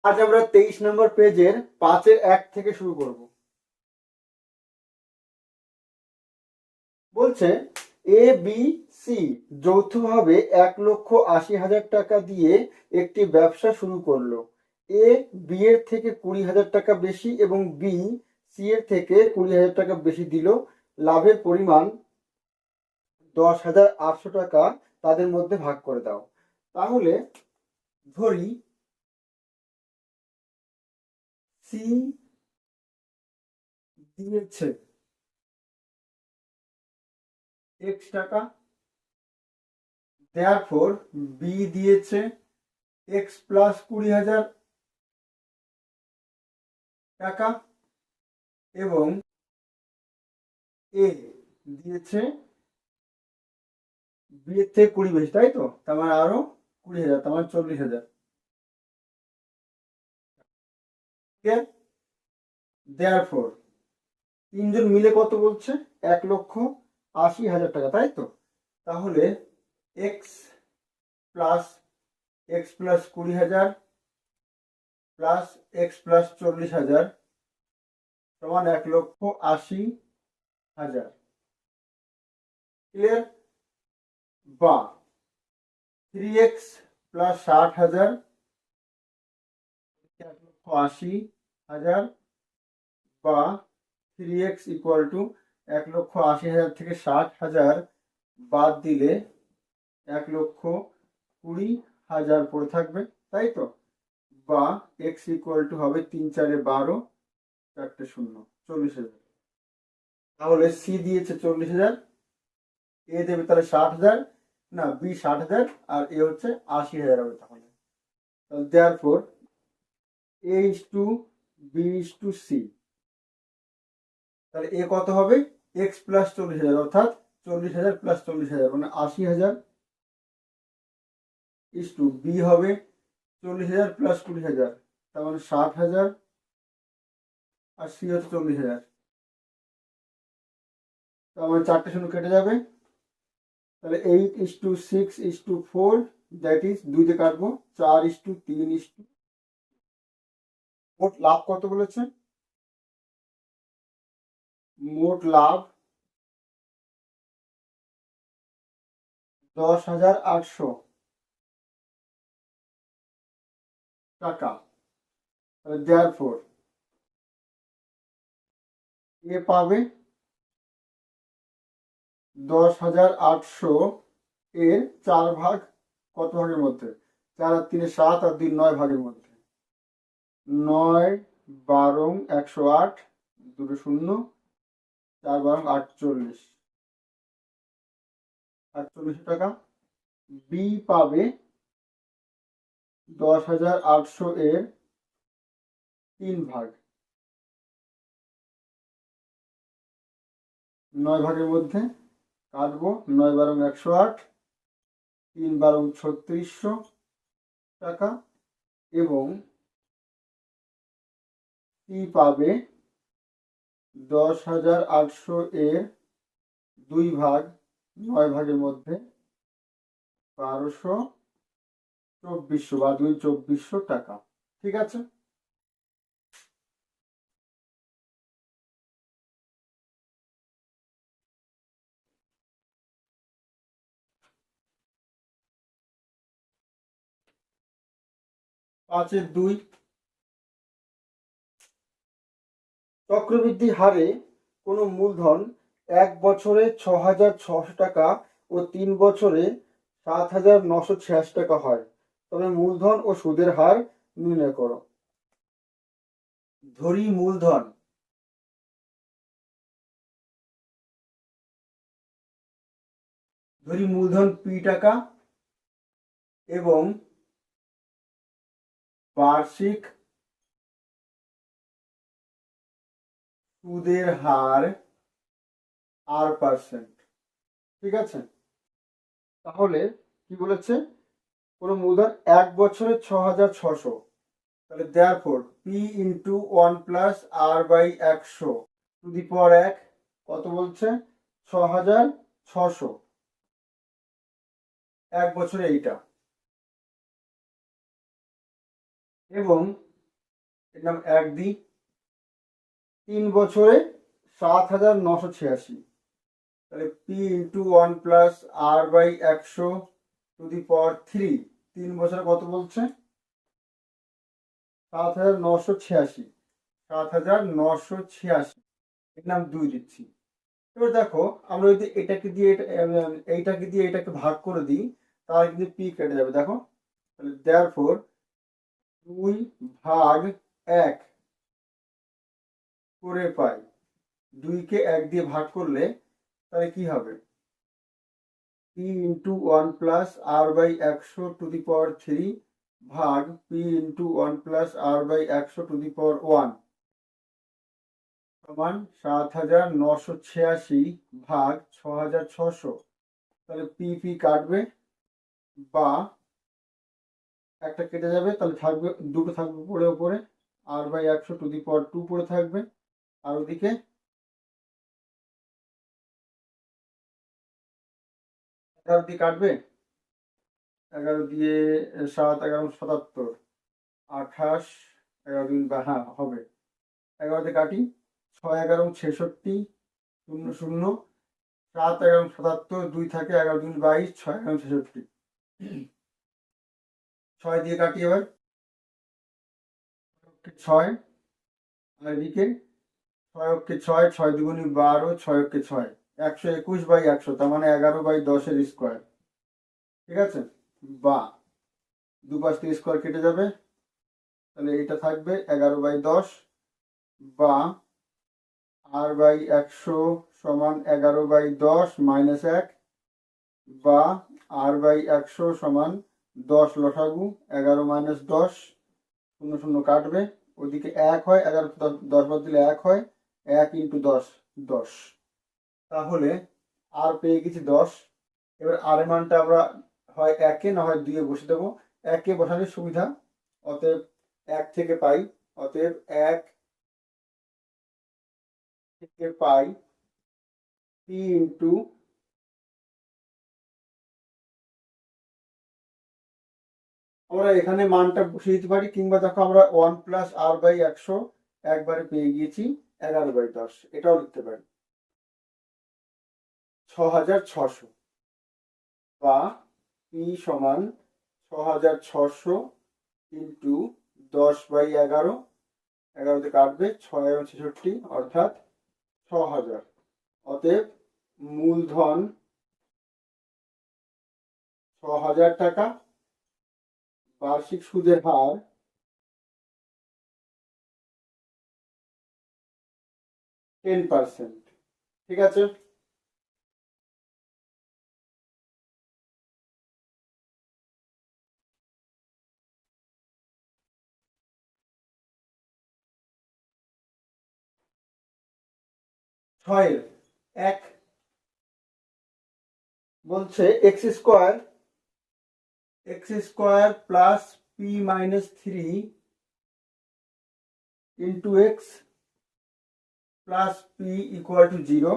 আজ আমরা 23 নম্বর পেজের 5-1 থেকে শুরু করব। বলছে এ বি সি যৌথভাবে 1,80,000 টাকা দিয়ে একটি ব্যবসা শুরু করলো। এ বি এর থেকে 20,000 টাকা বেশি এবং বি সি এর থেকে 20,000 টাকা বেশি দিল। লাভের পরিমাণ 10,800 টাকা তাদের মধ্যে ভাগ করে দাও। তাহলে ধরি সি দিয়েছে এক্স টাকা, দেয়ারফর বি দিয়েছে এক্স প্লাস 20,000 টাকা এবং এ দিয়েছে বি এর থেকে 20 বেশি, তাই তো? তার মানে আরো 20,000, তার মানে 40,000। দেয়ারফর তিনজন মিলে কত বলছে? 1,80,000 টাকা, তাই তো? তাহলে x plus 20,000 plus x plus 40,000 সমান 1,80,000। ক্লিয়ার? বা 3x প্লাস 60,000 1,80,000 বা 3x ইকুয়াল টু 1,80,000 থেকে 60,000 বাদ দিলে 1,20,000 পড়ে থাকবে, তাই তো? বা x ইকুয়াল টু হবে 3 4 12 4 0 40,000। তাহলে সি দিয়েছে 40,000, এ দেবে তাহলে 60,000, না বি 60,000 আর এ হচ্ছে 80,000 হবে। তাহলে therefore A is to B is to C. তাহলে এ কত হবে? এক্স প্লাস 40,000, অর্থাৎ 40,000 প্লাস 40,000 মানে 80,000 ইজ টু বি হবে 40,000 প্লাস 20,000, তার মানে 60,000 আর সি হচ্ছে 40,000। তার মানে 4 শূন্য কেটে যাবে। তাহলে 8:6:4, দ্যাট ইজ 2 তে কাটবো, 4:3। মোট লাভ কত বলেছে? মোট লাভ 10,800 টাকা। দেয়ারফর এ পাবে 10,800 এর 4 ভাগ কত ভাগের মধ্যে? 4 আর 3 7 আর 2 9 ভাগের মধ্যে। 9 12 108, 2 0, 4 12 48 টাকা। বি পাবে 10,800 এর 3 ভাগ, 9 ভাগের মধ্যে কাটবো, 9 12 108, 3 12 3600 টাকা এবং সি পাবে 10,800 এর 2 ভাগ 9 ভাগের মধ্যে 12,2400 বা 2,2400 টাকা। ঠিক আছে? পাঁচের 2 চক্রবৃদ্ধি হারে কোনো মূলধন 1 বছরে 6,600 টাকা ও 3 বছরে 7,986 টাকা হয়, তবে মূলধন ও সুদের হার নির্ণয় করো। ধরি মূলধন পি টাকা এবং বার্ষিক সুদের হার R%। ঠিক আছে? তাহলে কি বলেছে? কোনো মূলধন 1 বছরে 6,600, তাহলে therefore P into 1 plus R by 100 to the power 1 কত বলছে? 6,600 1 বছরে এইটা। এবং এর নাম 1 দিই, 3 বছরে 7,986, তাহলে P into 1 plus R by 100 to the power 3, 3 বছরে কত বলছে? 7,986, 7,986, এর নাম 2 দিচ্ছি। এবার দেখো আমরা যদি এটাকে দিয়ে এইটাকে দিয়ে এটাকে ভাগ করে দিই তাহলে কিন্তু পি কেটে যাবে। দেখো তাহলে দেয়ারফর 2 ভাগ 1 করে পাই, 2 কে 1 দিয়ে ভাগ করলে তাহলে কি হবে? P into 1 plus R by 100 to the power 3 ভাগ P into 1 plus R by 100 to the power 1 সমান 7,986 ভাগ 6,600। তাহলে পি পি কাটবে বা একটা কেটে যাবে, তাহলে থাকবে দুটো থাকবে উপরে উপরে, আর বাই 100 টু দি পাওয়ার 2 পড়ে থাকবে, আর ওদিকে 11 দিয়ে কাটবে, 11 দিয়ে 7, 11, 77, 28, 11 দিন বা হ্যাঁ হবে, 11 দিয়ে কাটি, 6, 11, 66, 0, 0, 7, 11, 77, 2 থাকে, 11 দিন 22, 6, 11, 66, 6 দিয়ে কাটি এবার, 6, আর এদিকে 6 অক্ষে 6, 6 দুগুণে 12, 6 অক্ষে 6, 121/100, তার মানে 11/10 স্কোয়ার। ঠিক আছে, বা দুপাশ থেকে স্কোয়ার কেটে যাবে, তাহলে এটা থাকবে 11/10 বা আর বাই 100 সমান 11/10 মাইনাস 1 বা আর বাই 100 সমান 10 লসাগু 11 মাইনাস 10, 0, 0 কাটবে, ওদিকে 1 হয়, 11 10 বাদ দিলে 1 হয়, 1 ইন্টু 10, 10, তাহলে আর পেয়ে গেছি 10। এবার আর এর মানটা আমরা হয় 1-এ না হয় 2-এ বসে দেবো, 1-এ বসানোর সুবিধা, অতএব 1 থেকে পাই, অতএব 1 থেকে পাই পি ইন্টু আমরা এখানে মানটা বসিয়ে দিতে পারি, কিংবা দেখো আমরা 1 প্লাস আর বাই 100 একবারে পেয়ে গিয়েছি 11/10, এটাও লিখতে পারি 6,600 বা পি সমান 6,600 ইন্টু 10/11, 11তে কাটবে, 6 এবং 66 অর্থাৎ 6,000। অতএব মূলধন 6,000 টাকা, বার্ষিক সুদের হার 10%। ঠিক আছে, ছয়ের 1 বলছে x square plus P minus 3 into x plus P equal to 0।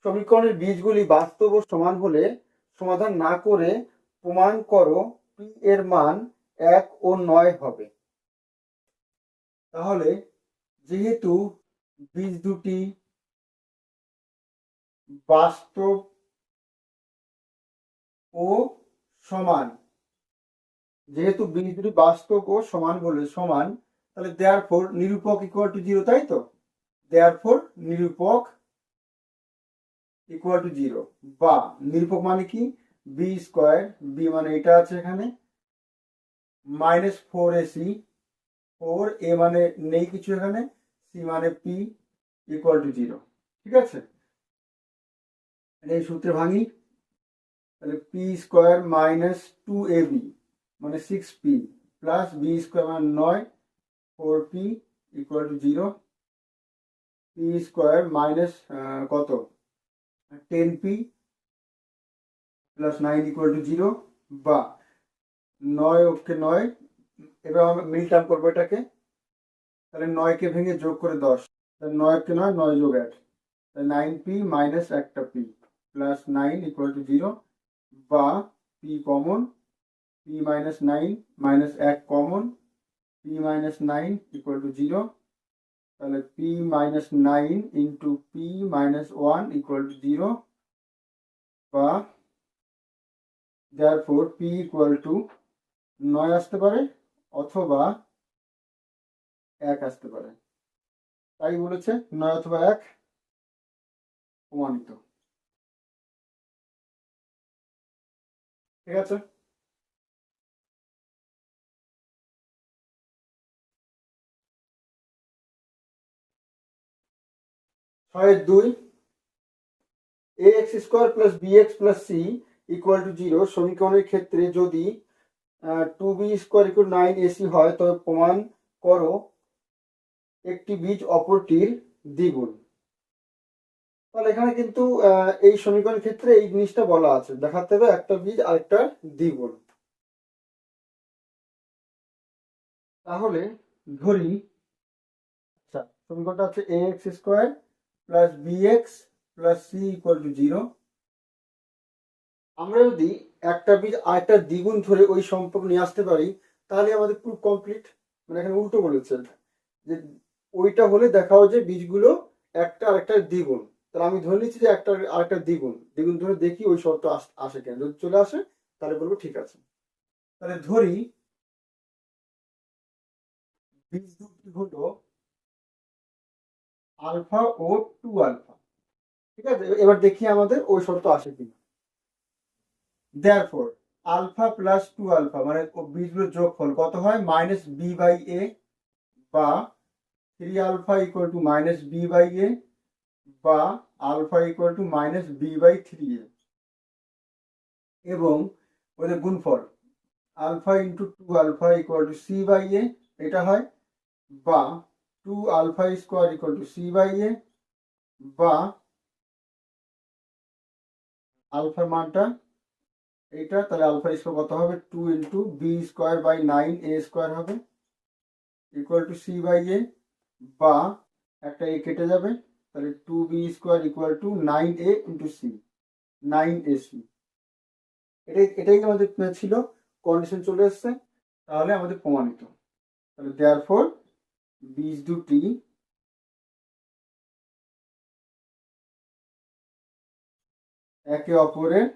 সমীকরণের বীজগুলি বাস্তব ও সমান হলে সমাধান না করে প্রমাণ করো পি এর মান 1 ও 9 হবে। তাহলে যেহেতু বীজ দুটি বাস্তব ও সমান, যেহেতু বীজ দুটি বাস্তব ও সমান বলে সমান, তাহলে দেয়ারফর নিরূপক ইকুয়াল টু 0, তাই তো? দেয়ারফর নিরূপক ইকুয়াল টু 0, বা নিরূপক মানে কি? বি স্কোয়ার, বি মানে এটা আছে এখানে, মাইনাস 4ac, 4a মানে নেই কিছু এখানে, সি মানে পি ইকুয়াল টু 0। ঠিক আছে, এই সূত্রে ভাঙি, তাহলে পি স্কোয়ার মাইনাস 2ab মানে 6p প্লাস বি স্কোয়ার মানে 9, 4p equal to 0, P square minus কত 10p প্লাস 9 ইকুয়াল টু 0, বা 9 অক্ষে 9, এবার আমরা মিল টার্ম করবো এটাকে, তাহলে 9কে ভেঙে যোগ করে 10, তাহলে 9 অক্ষে 9, 9 যোগ 1, তাহলে 9p মাইনাস একটা p প্লাস 9 ইকুয়াল টু 0, বা p common, p minus 9 minus 1 common, p P minus 9 equal to 0, তাহলে P minus 9 into P minus 1 equal two 0, বা therefore পি ইকুয়াল টু 9 আসতে পারে অথবা 1 আসতে পারে। তাই বলেছে 9 অথবা 1 প্রমাণিত। ঠিক আছে, ছয়ের 2, ax square plus bx plus c equal to 0 সমীকরণের ক্ষেত্রে যদি 2b স্কোয়ার ইকুয়াল 9ac হয় তবে প্রমাণ করো একটি বীজ অপরটির দ্বিগুণ। তাহলে এখানে কিন্তু এই সমীকরণের ক্ষেত্রে এই জিনিসটা বলা আছে, দেখাতে হবে একটা বীজ আরেকটা দ্বিগুণ। তাহলে ধরি, আচ্ছা, সমীকরণটা আছে ax square plus bx plus c equal to 0। আমরা যদি একটা বীজ আরেকটা দ্বিগুণ ধরে ওই সম্পর্ক নিয়ে আসতে পারি তাহলে আমাদের প্রুফ কমপ্লিট। মানে এখানে উল্টো বলেছে যে ওইটা হলে দেখাও যে বীজগুলো একটা আরেকটা দ্বিগুণ। তাহলে আমি ধরে নিচ্ছি যে একটা আরেকটা দ্বিগুণ, দ্বিগুণ ধরে দেখি ওই শর্ত আসে কেন, যদি চলে আসে তাহলে বলবো ঠিক আছে। তাহলে ধরি বীজ দুটি হলো আলফা ও 2 আলফা। ঠিক আছে, এবার দেখি আমাদের ওই শর্ত আসে কিনা। therefore আলফা প্লাস 2 আলফা মানে বীজগুলোর যোগফল কত হয়, মাইনাস বি বাই এ, বা 3 alpha equal to minus B by A, বা alpha equal to minus B by 3a, এবং ওদের গুণফল alpha into 2 alpha equal to C by A এটা হয়, বা 2 alpha square equal to C by A, বা আলফার মানটা এইটা, তাহলে আলফা স্কোয়ার কত হবে, 2 into B square by 9a square হবে equal to C by A, বা একটা এ কেটে যাবে, তাহলে 2b square equal to 9a into C, 9ac। এটাই আমাদের ছিল, কন্ডিশন চলে এসছে, তাহলে আমাদের প্রমাণিত। তাহলে দেয়ারফর বীজ দুটি একে অপরের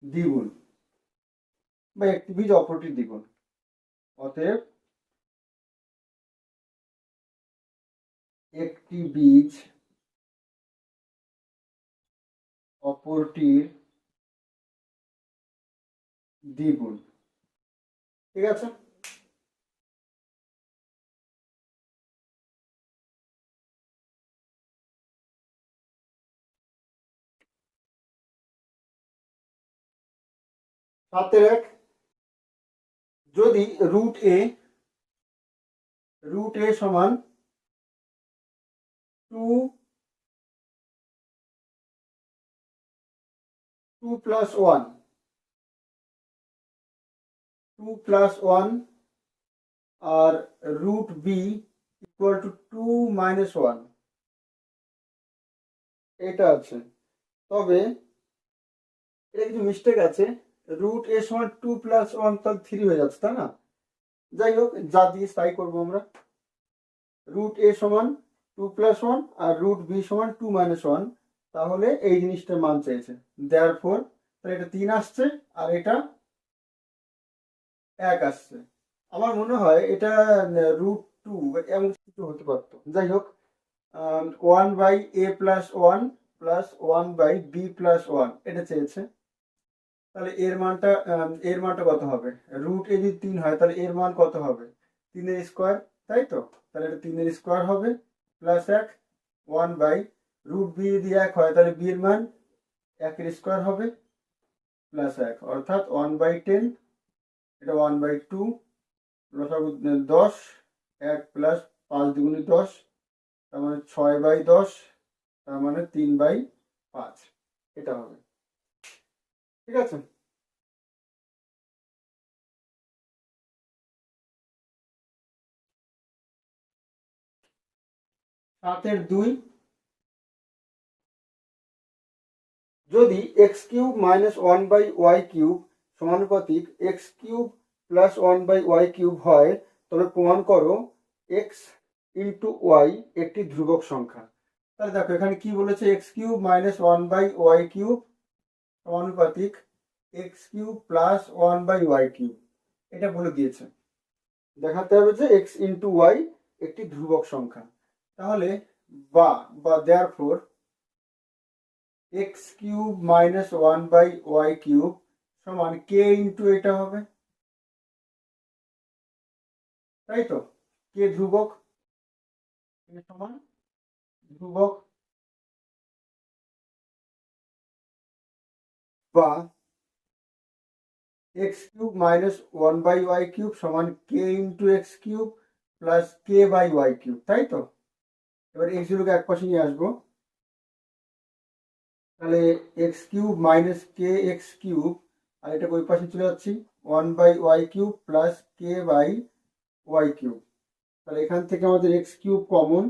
দ্বিগুণ, বা একটি বীজ অপরটির দ্বিগুণ। অতএব একটি বীজ অপরটির দ্বিগুণ। ঠিক আছে, সাতের 1, যদি রুট এ সমান 2 প্লাস 1, 2 প্লাস 1 আর root B equal to 2 minus 1 এটা আছে, তবে এটা কিছু মিস্টেক আছে, রুট এ সমান 2 প্লাস 1 তাহলে 3 হয়ে যাচ্ছে, তাই না? যাই হোক, যা দিয়ে তাই করবো আমরা। রুট এ সমান 2 প্লাস 1 আর রুট বি সমান 2 মাইনাস 1, তাহলে এই জিনিসটার মান চাইছে। দেয়ারফর তাহলে এটা 3 আসছে আর এটা 1 আসছে। আমার মনে হয় এটা রুট 2 এমন কিছু হতে পারতো। যাই হোক, 1 by A plus 1 plus 1 by B plus 1 এটা চেয়েছে। তাহলে এর মানটা কত হবে, রুট এ যদি 3 হয় তাহলে এর মান কত হবে, 3 এর স্কোয়ার, তাই তো? তাহলে এটা 3 এর স্কোয়ার হবে প্লাস 1, 1 বাই রুট বি যদি 1 হয় তাহলে বি এর মান 1 এর স্কোয়ার হবে প্লাস 1, অর্থাৎ 1 বাই 10, এটা 1 বাই 2, 10, 1 প্লাস 5 দুগুণে 10, তার মানে 6 বাই 10, তার মানে 3 বাই 5 এটা হবে। ঠিক আছে, 7-2, যদি X cube minus one by Y cube সমানুপাতিক X cube plus one by Y cube হয়, তবে প্রমাণ করো এক্স ইন্টু ওয়াই একটি ধ্রুবক সংখ্যা। তাহলে দেখো এখানে কি বলেছে, X cube minus one by Y cube সমানুপাতিক X cube plus one by Y cube, এটা বলে দিয়েছে। দেখাতে হবে যে এক্স ইন্টু ওয়াই একটি ধ্রুবক সংখ্যা। তাহলে বা দেয়ারফর X cube minus one by Y cube সমান কে ইন্টু এটা হবে, তাই তো? কে ধ্রুবক, সমান ধ্রুবক, বা X cube minus one by Y cube সমান K into X cube plus K by Y cube, তাই তো? এবার এক্স জিরোকে এক পাশে নিয়ে আসবো, তাহলে X cube minus K X cube, আর এটা ওই পাশে চলে যাচ্ছি, one by Y cube plus K by Y cube. তাহলে এখান থেকে আমাদের X cube common,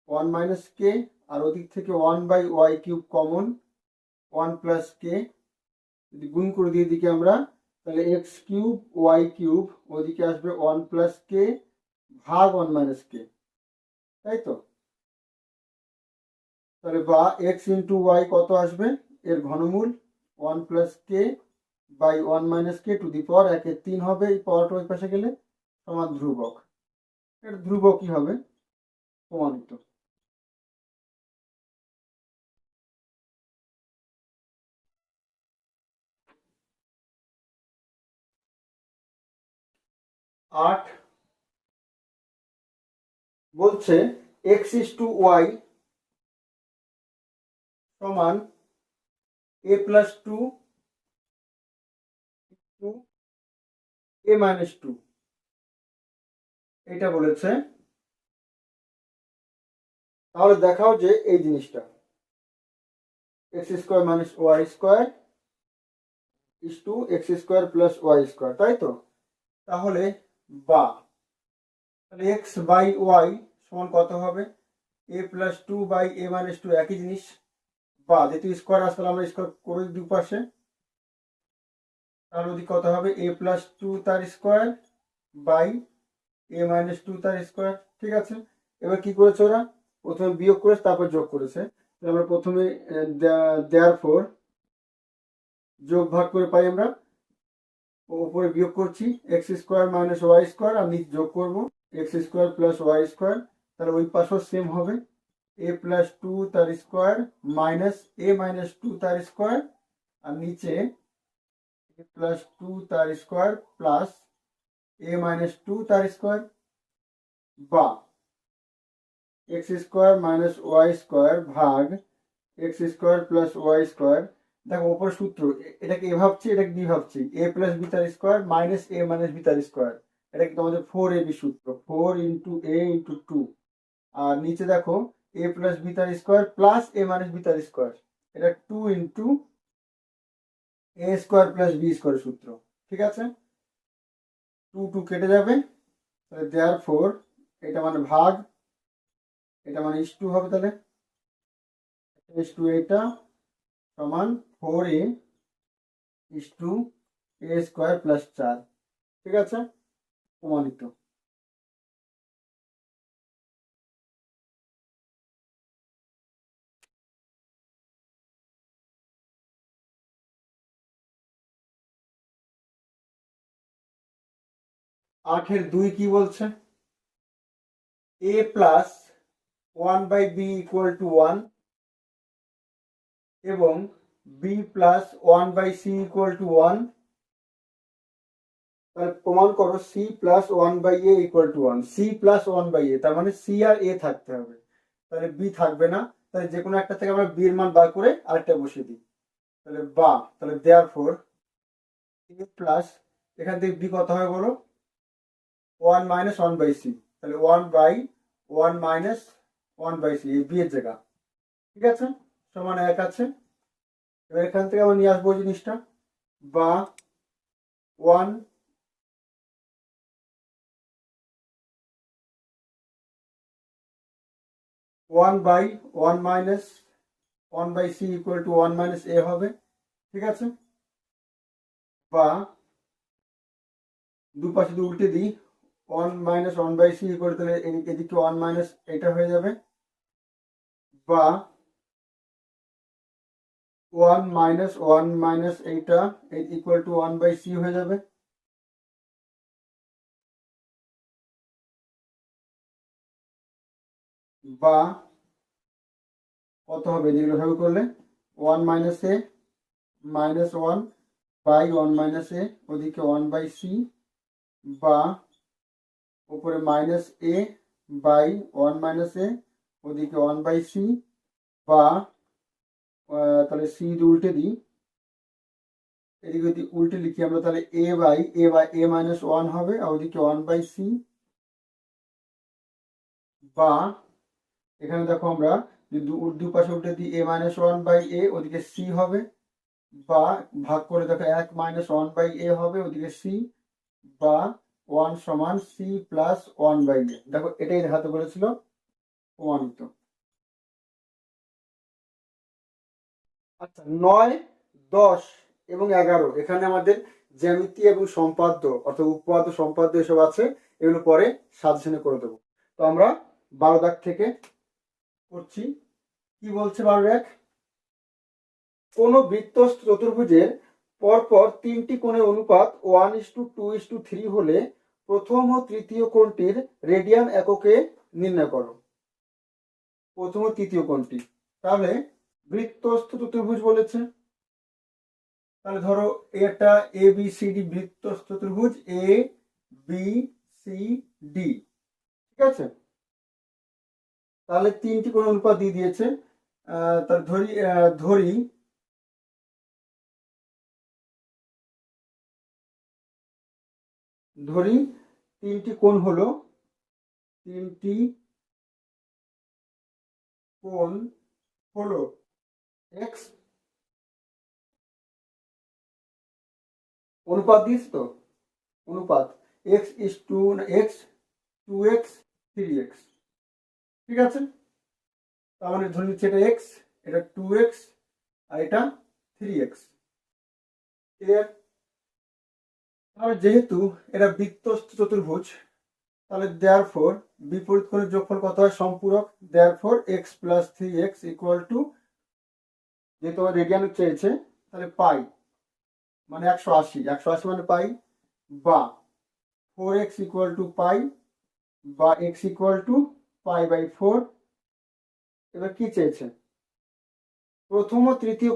one minus K, আর ওদিক থেকে one by Y cube common, one plus K. যদি গুণ করে দিয়ে দিকে আমরা, তাহলে এক্স কিউব ওয়াই কিউব ওদিকে আসবে ওয়ান প্লাস কে ভাগ ওয়ান মাইনাস কে, তাই তো? তাহলে বা এক্স ইন্টু ওয়াই কত আসবে, এর ঘনমূল one plus K by one minus K to the power একের তিন হবে, এই পাওয়ারটা ওই পাশে গেলে সমান ধ্রুবক। এর ধ্রুবকই হবে, প্রমাণিত। আট বলছে এক্স ইস টু ওয়াই সমান A plus two to A minus two, এটা বলেছে। তাহলে দেখাও যে এই জিনিসটা X square minus Y square is to X square plus Y square, তাই তো? তাহলে বা তাহলে এক্স বাই ওয়াই সমান কত হবে, A plus two by A minus two, একই জিনিস। বা যেহেতু স্কোয়ার আসলে আমরা স্কোয়ার করে দুই পাশে, তাহলে ওদিকে কত হবে, এ প্লাস টু তার square by A minus two তার স্কোয়ার, ঠিক আছে? এবার কি করেছে ওরা, প্রথমে বিয়োগ করেছে তারপর যোগ করেছে। আমরা প্রথমে দেয়ার ফোর যোগ ভাগ করে পাই আমরা, উপরে বিয়োগ করছি X square minus Y square, আর নিচে যোগ করবো X square plus Y square. তাহলে ওই পাশেও সেম হবে, এ প্লাস টু তার square minus A minus two তার স্কোয়ার, আর নিচে এ প্লাস টু তার square plus A minus two তার স্কোয়ার, বা X square minus Y square ভাগ X square plus Y square. দেখো ওপর সূত্র, এটাকে এ ভাবছি, এটাকে বি ভাবছি, এ প্লাস বি তার square minus A minus B তার স্কোয়ার। এটা কিন্তু আমাদের ফোর এ বি সূত্র, ফোর ইন্টু এ ইন্টু টু। আর নিচে দেখো এ প্লাস বি তার square plus A minus B তার স্কোয়ার, এটা টু ইন্টু এ স্কোয়ার প্লাস বি স্কোয়ার সূত্র, ঠিক আছে? টু টু কেটে যাবে, তাহলে দেয়ার ফোর এটা মানে ভাগ, এটা মানে ইস টু হবে, তাহলে ইস টু এটা সমান four a is to a square plus চার, ঠিক আছে? প্রমাণিত। আটের দুই কি বলছে, a plus one by b equal to one এবং b plus one by c equal to one. তাহলে প্রমাণ করো c plus one by a equal to one. C plus one by a, তার মানে সি আর এ থাকতে হবে, তাহলে বি থাকবে না। তাহলে যে কোনো একটা থেকে আমরা বি এর মান বার করে আরেকটা বসিয়ে দিই, তাহলে বা তাহলে দেয়ার ফোর এ প্লাস, এখান থেকে বি কত হবে বলো, one minus one by c, তাহলে one by one minus one by c, b এর জায়গা, ঠিক আছে? সমান এক আছে। এবার এখান থেকে আমরা নিয়ে আসবো জিনিসটা, বা one one by one minus 1/c equal to 1 minus a হবে, ঠিক আছে। বা দুপাশে যদি উল্টে দিই 1 মাইনাস 1/c ইকুয়াল, তাহলে এদিকে 1 মাইনাস এটা হয়ে যাবে, বা 1 মাইনাস এইটা ইকুয়াল টু 1/c হয়ে যাবে। বা কত হবে যেগুলো ভাবে করলে 1 minus a minus 1 by 1 minus a, ওদিকে 1/c, বা উপরে minus a by 1 minus a, ওদিকে 1/c, বা তাহলে c যদি উল্টে দিই, এদিকে যদি উল্টে লিখি আমরা, তাহলে a মাইনাস 1 হবে, আর ওদিকে 1/c, বা এখানে দেখো আমরা যদি দুপাশে উল্টে দিই a মাইনাস 1/a, ওদিকে c হবে, বা ভাগ করে দেখো 1 মাইনাস 1/a হবে, ওদিকে c, বা 1 সমান c প্লাস 1/a। দেখো এটাই দেখাতে বলেছিল, প্রমাণিত। আচ্ছা, 9, 10 এবং 11 এখানে আমাদের জ্যামিতি এবং সম্পাদ্য অর্থাৎ উপপাদ্য সম্পাদ্য এসব আছে, এগুলো পরে সাজেশনে করে দেবো। তো আমরা 12 দাগ থেকে করছি। কি বলছে 12 এক, কোন বৃত্তস্থ চতুর্ভুজের পরপর 3টি কোণের অনুপাত 1:2:3 হলে প্রথম ও তৃতীয় কোণটির রেডিয়ান এককে নির্ণয় করো। প্রথম ও তৃতীয় কোণটি, তাহলে বৃত্তস্থ চতুর্ভুজ বলেছে, তাহলে ধরো এটা এ বি সি ডি বৃত্তস্থ চতুর্ভুজ এ বি সি ডি, ঠিক আছে। তাহলে 3টি কোণ অনুপাত দিয়ে দিয়েছে, তাহলে ধরি ধরি 3টি কোণ হলো 3টি কোণ হলো এক্স, অনুপাত দিস তো, অনুপাত x is to x, 2x 3x, ঠিক আছে। তার মানে ধরে নিচ্ছি এটা এক্স, এটা 2x, আর এটা 3x, ক্লিয়ার। তাহলে যেহেতু এটা বৃত্তস্থ চতুর্ভুজ, তাহলে দেয়ারফর বিপরীত কোণের যোগফল কত হয়, সম্পূরক। Therefore x plus 3x equal to, যেহেতু আমার রেডিয়ান চেয়েছে, তাহলে পাই মানে 180 মানে পাই, বা 4x ইকুয়াল টু পাই, বা x ইকুয়াল টু পাই/4। এবার কি চেয়েছে, প্রথম ও তৃতীয়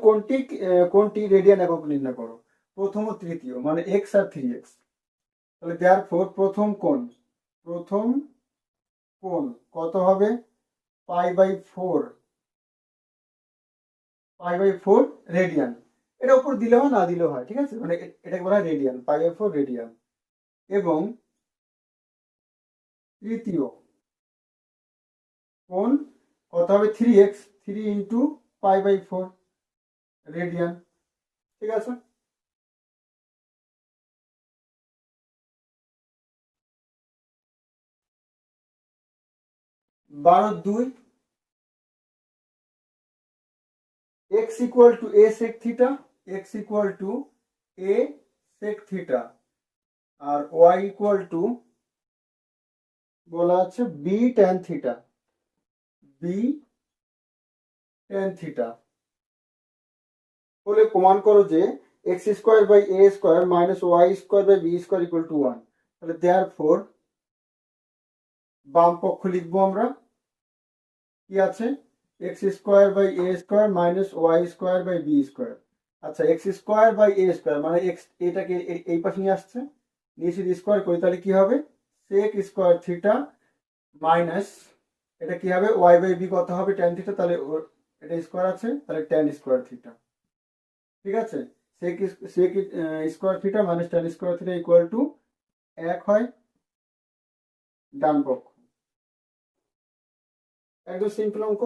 কোণটি রেডিয়ান একক নির্ণয় করো। প্রথম ও তৃতীয় মানে x আর 3x, তাহলে দেয়ারফর প্রথম কোণ কত হবে, পাই/4 রেডিয়ান। এটা উপর দিলেও না দিলেও হয়, ঠিক আছে, মানে এটাকে বলা হয় রেডিয়ান, পাই/4 রেডিয়ান। এবং তৃতীয় কোণ কত হবে, 3x, 3 ইন্টু পাই/4 রেডিয়ান, ঠিক আছে। 12/2 x equal to a sec theta, x equal to a sec theta, আর y ইকুয়াল টু বলা আছে b tan theta, b tan theta. বলে প্রমাণ করো যে x² / a² minus y² / b² equal to 1। তাহলে দেয়ারফর বাম পক্ষ লিখবো আমরা, কি আছে, x² / a² minus y² / b²। আচ্ছা, x² / a² মানে x এটাকে এই পাশে নিয়ে আসছে, নিয়ে যদি স্কোয়ার করি তাহলে কি হবে, sec স্কোয়ার থিটা মাইনাস এটা কি হবে y/b কত হবে tan থিটা, তাহলে এটা স্কোয়ার আছে, তাহলে tan স্কোয়ার থিটা, ঠিক আছে। sec square theta minus tan square theta equal to 1 হয়, ডান পক্ষ। একদম সিম্পল অঙ্ক।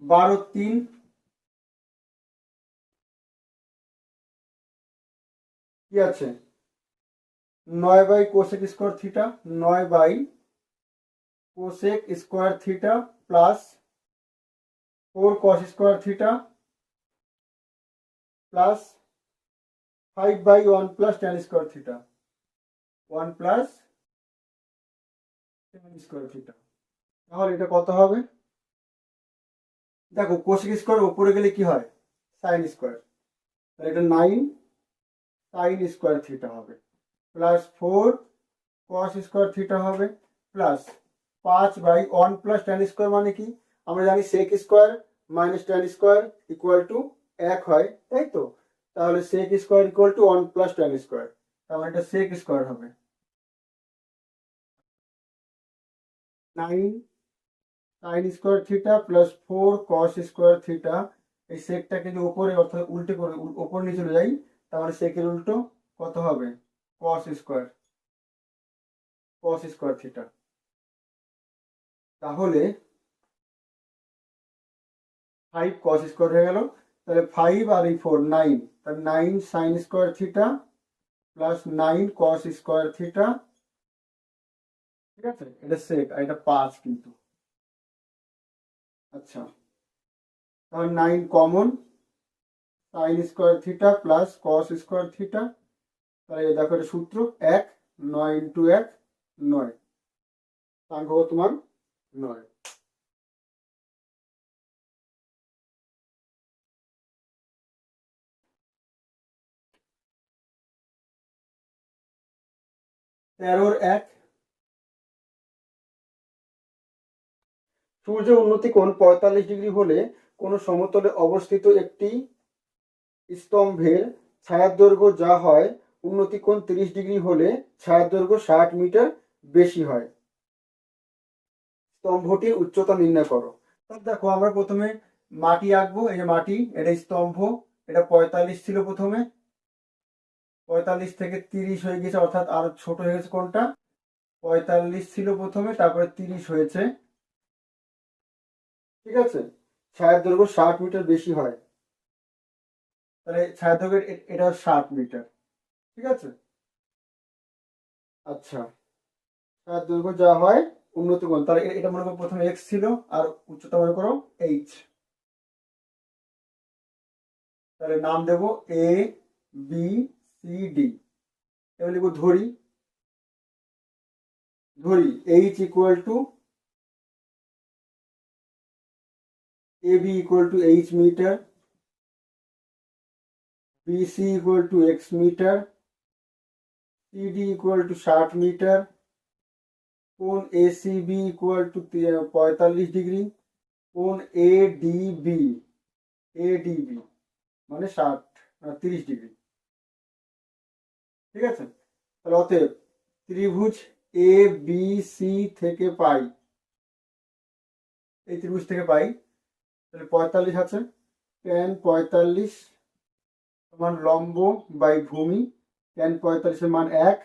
12/3 কি আছে, 9 by cosec square theta, 9 by cosec square theta plus 4 cos square theta plus 5 by 1 plus tan square theta, 1 plus tan square theta. তাহলে এটা কত হবে? দেখো কোসেক স্কোয়ার উপরে গেলে কি হয়? Sine square. তাহলে এটা 9 সাইন স্কোয়ার থিটা হবে প্লাস 4 কস স্কোয়ার থিটা হবে plus 5 by 1 plus tan square মানে কি? আমরা জানি sec square minus tan square equal to 1 হয়, তাই তো? তাহলে sec square equal to 1 plus tan square, তাহলে এটা সেক স্কোয়ার হবে। 9 sine square theta plus 4 cos square theta, এই সেকটাকে যদি উপরে অর্থাৎ উল্টে করে উপর নিয়ে চলে যাই, তাহলে সেকের উল্টো কত হবে? কস স্কোয়ার থিটা। তাহলে 5 কস স্কোয়ার হয়ে গেল, তাহলে 5 আর এই 4 9, তাহলে 9 সাইন স্কোয়ার থিটা প্লাস 9 কস স্কোয়ার থিটা, ঠিক আছে? এটা সেক আর এটা 5 কিন্তু। আচ্ছা, তাহলে 9 common, sign square theta plus cos square theta, তাহলে দেখো এটা সূত্র 1, 9 ইন্টু 1 9, সংখ্যা তোমার 9। তেরোর 1, সূর্যের উন্নতি কোণ 45 ডিগ্রি হলে কোনো সমতলে অবস্থিত একটি স্তম্ভের ছায়ার দৈর্ঘ্য যা হয় উন্নতি কোণ 30 ডিগ্রি হলে ছায়ার দৈর্ঘ্য 60 মিটার বেশি হয়। স্তম্ভটির উচ্চতা নির্ণয় করো। দেখো আমরা প্রথমে মাটি আঁকবো, এই যে মাটি, এটা স্তম্ভ, এটা 45 ছিল প্রথমে, 45 থেকে 30 হয়ে গেছে, অর্থাৎ আরো ছোট হয়ে গেছে। কোনটা? 45 ছিল প্রথমে, তারপরে 30 হয়েছে, ঠিক আছে? ছায়ার দৈর্ঘ্য 60 মিটার বেশি হয়, তাহলে ছায়ার দৈর্ঘ্য এটা 60 মিটার, ঠিক আছে? আচ্ছা, ছায়ার দৈর্ঘ্য যা হয় উন্নতি কোণ, তাহলে এটা মনে করো প্রথমে x ছিল আর উচ্চতা মনে করো h, তাহলে নাম দেব a b c d। এবার লিখবো ধরি h equal to ab equal to h metre, bc equal to x metre, cd equal to 60 metre, কোণ acb ইকুয়াল টু 45 ডিগ্রি, কোণ adb মানে 30 ডিগ্রি, ঠিক আছে? তাহলে অতএব ত্রিভুজ এ বি সি থেকে পাই, এই ত্রিভুজ থেকে পাই, তাহলে 45 আছে, tan 45 সমান লম্ব বাই ভূমি, tan 45 এর মান 1,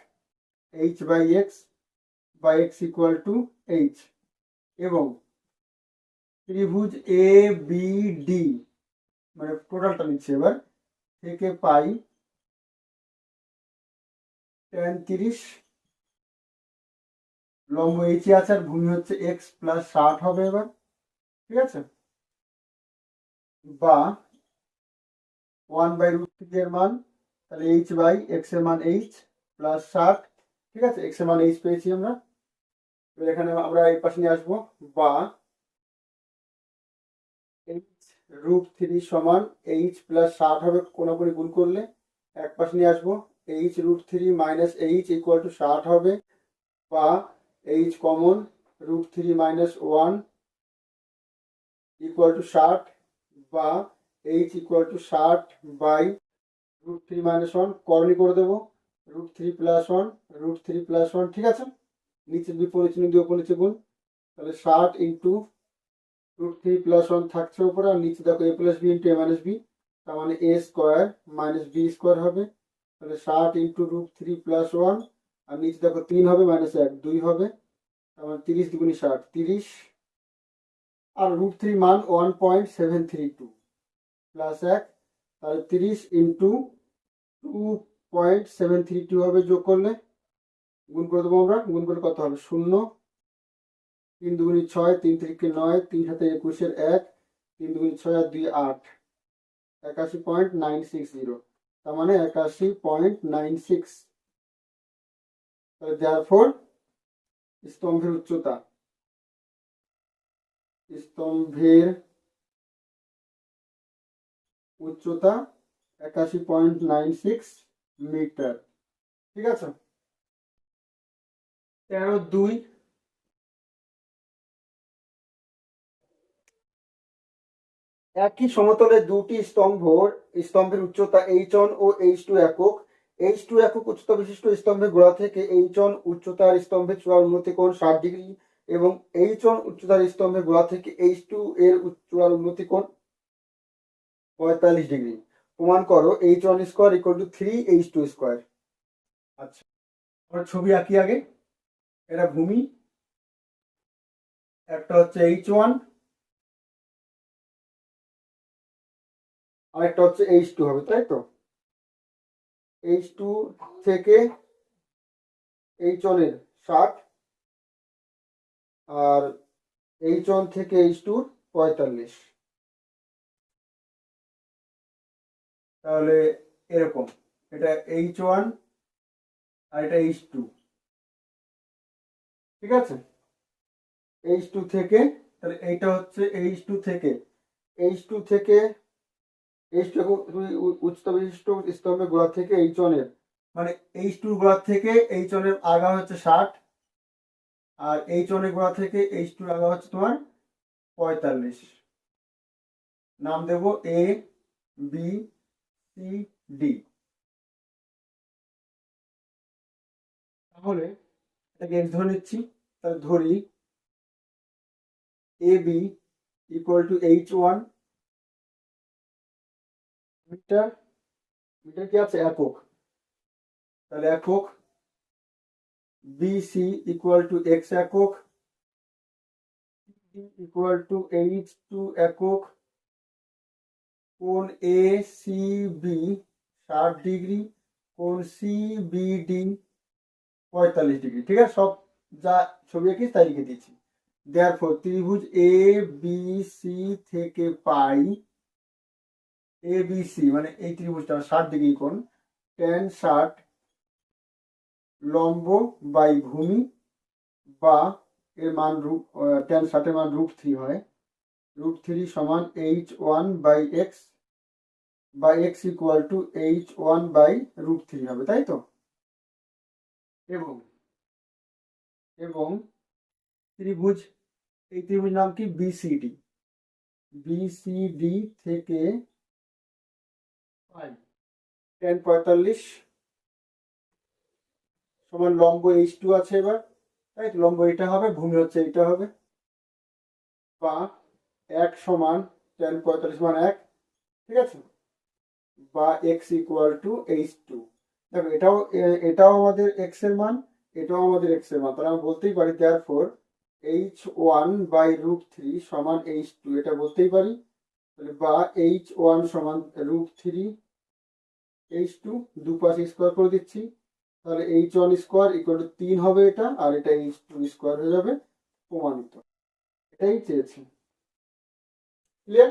h by x equal to h, এবং ত্রিভুজ এ বি ডি মানে টোটালটা নিচ্ছে এবার, থেকে পাই tan 30, লম্ব এইচ আছে আর ভূমি হচ্ছে এক্স প্লাস 60 হবে এবার, ঠিক আছে? বা 1 বাই রুট 3 এর মান, তাহলে এইচ বাই এক্স এর মান এইচ প্লাস 60, ঠিক আছে? এক্স এর মান এইচ পেয়েছি আমরা, এবার এখানে আমরা এই পাশে নিয়ে আসবো, বা এইচ রুট 3 সমান এইচ প্লাস 60 হবে, কোনাকুনি গুণ করলে এক পাশে নিয়ে আসবো, H root 3 minus H equal to 60 হবে, বা H common, root 3 minus 1 equal to 60, বা H equal to 60 by root 3 minus 1, করণী করে দেবো, রুট 3 প্লাস 1 রুট 3 প্লাস 1, ঠিক আছে? নিচে বিপরীত চিহ্ন দিয়ে উপর নিচে গুণ, তাহলে 60 ইন্টু রুট 3 প্লাস 1 থাকছে উপরে, আর নিচে দেখো a plus B into a minus B, তার মানে a square minus B square হবে, তাহলে 60 ইন্টু রুট 3 প্লাস 1, আর নিচে দেখো 3 হবে মাইনাস 1 2 হবে, তার মানে 30 দুগুণী 60 30, আর রুট 3 মান 1.732 প্লাস 1, তাহলে 30 ইন্টু 2.732 হবে যোগ করলে, গুণ করে দেবো আমরা, গুণ করে কত হবে 0, 3 দুগুণে 6, 3 3 9, 3 7 21 1, 3 দুগুণে 6 আর 2 8, 81.960, তার মানে 81.96। তাহলে therefore স্তম্ভের উচ্চতা, স্তম্ভের উচ্চতা 81.96 মিটার। ঠিক আছে। 13.2, একই সমতলে দুটি স্তম্ভের উচ্চতা h1 ও h2 একক, h2 একক উচ্চতা বিশিষ্ট স্তম্ভের গোড়া থেকে h1 উচ্চতার স্তম্ভের চূড়ার উন্নতি কোণ 60 ডিগ্রি এবং h1 উচ্চতার স্তম্ভের গোড়া থেকে h2 এর চূড়ার উন্নতি কোণ 45 ডিগ্রি। প্রমাণ করো h1 square equal to 3h2 square. আচ্ছা, আমরা ছবি আঁকি আগে। এটা ভূমি, একটা হচ্ছে h1 আর একটা হচ্ছে h2 হবে, তাই তো। h2 থেকে h1 এর 60 আর h1 থেকে h2 45। তাহলে এরকম, এটা h1 আর এটা h2। ঠিক আছে। h2 থেকে, তাহলে এইটা হচ্ছে h2 থেকে h2 থেকে h2 উচ্চতা বিশিষ্ট স্তম্ভের গোড়া থেকে h1 এর, মানে h2 গোড়া থেকে h1 এর আগা হচ্ছে 60 আর h1 এর গোড়া থেকে h2 এর আগা হচ্ছে তোমার 45। নাম দেব এ বি সি ডি। তাহলে এটাকে x ধরে নিচ্ছি। তাহলে ধরি a b equal to h1 metre, metre কি আছে একক, তাহলে একক। BC ইকুয়াল টু x একক, ইকুয়াল টু h2 একক, কোণ ACB 60 ডিগ্রি, কোণ CBD 45 ডিগ্রি। ঠিক আছে, সব যা ছবি আঁকি তাই লিখে দিচ্ছি। দেয়ারফর ত্রিভুজ ABC থেকে পাই ABC মানে এই ত্রিভুজটা 60 ডিগ্রি কোণ, tan 60 লম্ব বাই ভূমি, বা এর মান tan 60 এর মান √3 হয়, √3 সমান h1 বাই x, বা x equal to h1 by √3 হবে, তাই তো। এবং এবং ত্রিভুজ, এই ত্রিভুজ নাম কি BCD, BCD থেকে পাই tan 45 সমান লম্ব h2 আছে এবার, তাই তো, লম্ব এটা হবে, ভূমি হচ্ছে এটা হবে, বা 1 সমান tan 45 মান 1। ঠিক আছে, বা x ইকুয়াল টু h2। দেখো এটাও আমাদের x এর মান, এটাও আমাদের x এর মান, তাহলে আমরা বলতেই পারি therefore h1 বাই √3 সমান h2, এটা বলতেই পারি। তাহলে বা h1 সমান √3 h2, দুপাশে স্কোয়ার করে দিচ্ছি, তাহলে h1 স্কোয়ার ইকুয়াল টু 3 হবে এটা, আর এটা h2 স্কোয়ার হয়ে যাবে। প্রমাণিত। এটাই চেয়েছি। ক্লিয়ার।